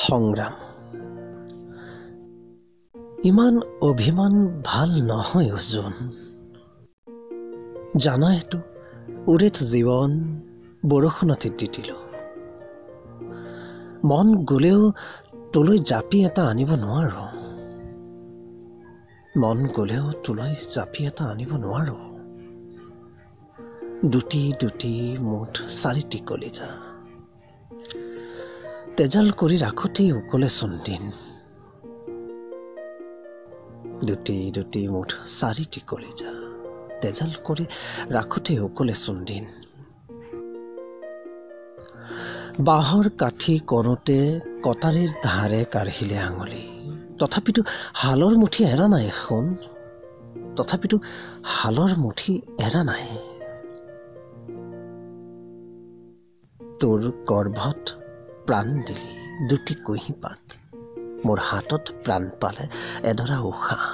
সংগ্ৰাম ইমান অভিমান ভাল নহয় ওজন জানাইতো উৰেত জীৱন বৰষুণতে দিলো মন গলেও তোলৈ জাপি এটা আনিব নোৱাৰো মন গলেও তোলৈ জাপি এটা আনিব নোৱাৰো দুটি মুঠ চাৰিটি কলিজা তেজাল কৰি ৰাখোতেই উকলে চন্দিন দুটি মুঠ চাৰিটি কলিজা তেজাল কৰি ৰাখোতেই উকলে চন্দিন বাঁহৰ কাঠি কৰোতে কটাৰীৰ ধাৰে কাঢ়িলে আঙুলি তথাপিতো হালৰ মুঠি এৰা নাই এখন তথাপিতো হালৰ মুঠি এৰা নাই তোৰ গৰ্ভত প্ৰাণ দিলি দুটি কুঁহি পাত মোৰ হাতত প্ৰাণ পালে এডৰা উশাহ